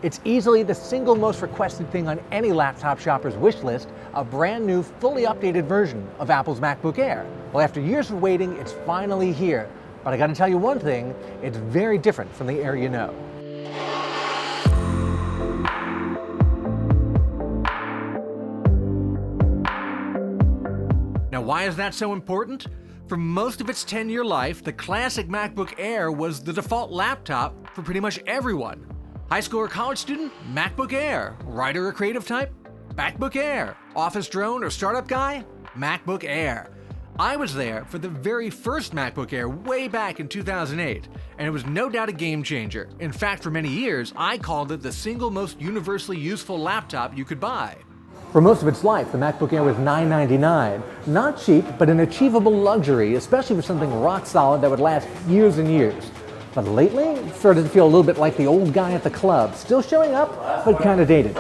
It's easily the single most requested thing on any laptop shopper's wish list, a brand new, fully updated version of Apple's MacBook Air. Well, after years of waiting, it's finally here. But I gotta tell you one thing, it's very different from the Air you know. Now, why is that so important? For most of its 10-year life, the classic MacBook Air was the default laptop for pretty much everyone. High school or college student? MacBook Air. Writer or creative type? MacBook Air. Office drone or startup guy? MacBook Air. I was there for the very first MacBook Air way back in 2008, and it was no doubt a game changer. In fact, for many years, I called it the single most universally useful laptop you could buy. For most of its life, the MacBook Air was $999. Not cheap, but an achievable luxury, especially for something rock solid that would last years and years. But lately, it started to feel a little bit like the old guy at the club, still showing up, but kind of dated.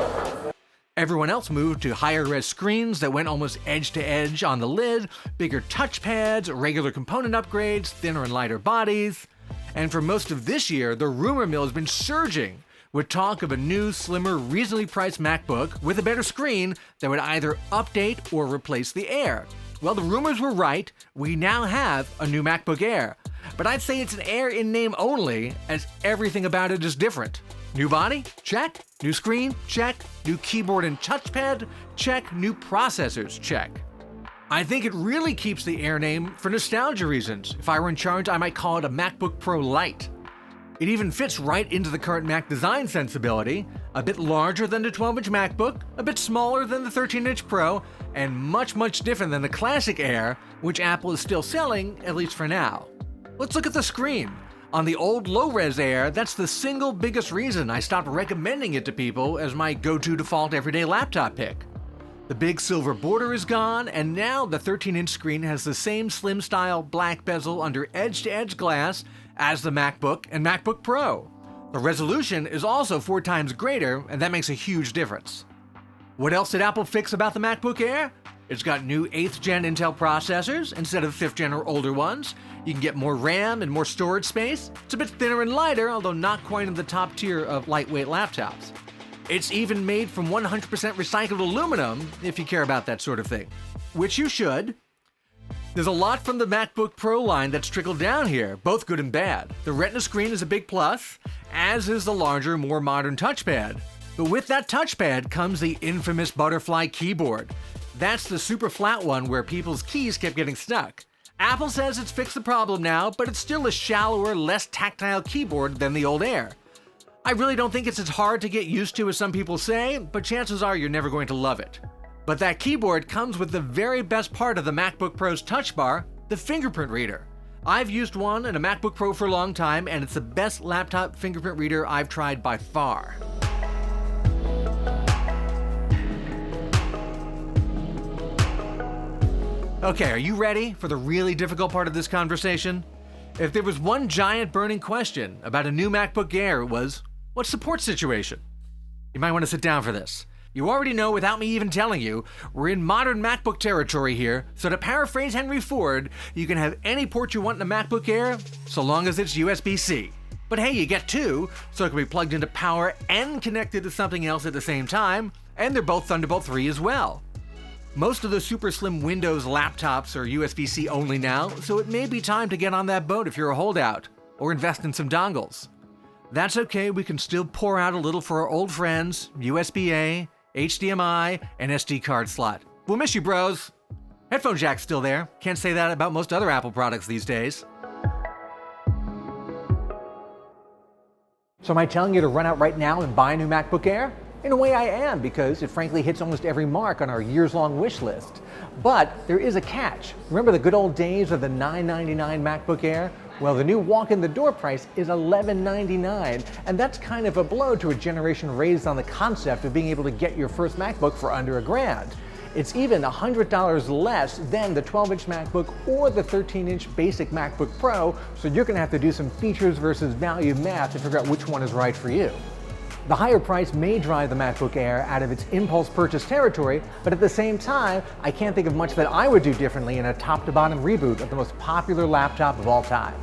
Everyone else moved to higher-res screens that went almost edge-to-edge on the lid, bigger touchpads, regular component upgrades, thinner and lighter bodies. And for most of this year, the rumor mill has been surging, with talk of a new, slimmer, reasonably priced MacBook with a better screen that would either update or replace the Air. Well, the rumors were right. We now have a new MacBook Air. But I'd say it's an Air in name only, as everything about it is different. New body? Check. New screen? Check. New keyboard and touchpad? Check. New processors? Check. I think it really keeps the Air name for nostalgia reasons. If I were in charge, I might call it a MacBook Pro Lite. It even fits right into the current Mac design sensibility, a bit larger than the 12-inch MacBook, a bit smaller than the 13-inch Pro, and much, much different than the classic Air, which Apple is still selling, at least for now. Let's look at the screen. On the old low-res Air, that's the single biggest reason I stopped recommending it to people as my go-to default everyday laptop pick. The big silver border is gone, and now the 13-inch screen has the same slim-style black bezel under edge-to-edge glass as the MacBook and MacBook Pro. The resolution is also 4 times greater, and that makes a huge difference. What else did Apple fix about the MacBook Air? It's got new 8th gen Intel processors instead of 5th gen or older ones. You can get more RAM and more storage space. It's a bit thinner and lighter, although not quite in the top tier of lightweight laptops. It's even made from 100% recycled aluminum, if you care about that sort of thing. Which you should. There's a lot from the MacBook Pro line that's trickled down here, both good and bad. The Retina screen is a big plus, as is the larger, more modern touchpad. But with that touchpad comes the infamous butterfly keyboard. That's the super flat one where people's keys kept getting stuck. Apple says it's fixed the problem now, but it's still a shallower, less tactile keyboard than the old Air. I really don't think it's as hard to get used to as some people say, but chances are you're never going to love it. But that keyboard comes with the very best part of the MacBook Pro's touch bar, the fingerprint reader. I've used one in a MacBook Pro for a long time, and it's the best laptop fingerprint reader I've tried by far. Okay, are you ready for the really difficult part of this conversation? If there was one giant burning question about a new MacBook Air, it was, what's the port situation? You might want to sit down for this. You already know without me even telling you, we're in modern MacBook territory here, so to paraphrase Henry Ford, you can have any port you want in a MacBook Air, so long as it's USB-C. But hey, you get 2, so it can be plugged into power and connected to something else at the same time, and they're both Thunderbolt 3 as well. Most of the super slim Windows laptops are USB-C only now, so it may be time to get on that boat if you're a holdout, or invest in some dongles. That's okay, we can still pour out a little for our old friends, USB-A, HDMI, and SD card slot. We'll miss you, bros. Headphone jack's still there. Can't say that about most other Apple products these days. So am I telling you to run out right now and buy a new MacBook Air? In a way I am, because it frankly hits almost every mark on our years-long wish list. But there is a catch. Remember the good old days of the $999 MacBook Air? Well, the new walk-in-the-door price is $1199, and that's kind of a blow to a generation raised on the concept of being able to get your first MacBook for under $1,000. It's even $100 less than the 12-inch MacBook or the 13-inch basic MacBook Pro, so you're going to have to do some features versus value math to figure out which one is right for you. The higher price may drive the MacBook Air out of its impulse purchase territory, but at the same time, I can't think of much that I would do differently in a top-to-bottom reboot of the most popular laptop of all time.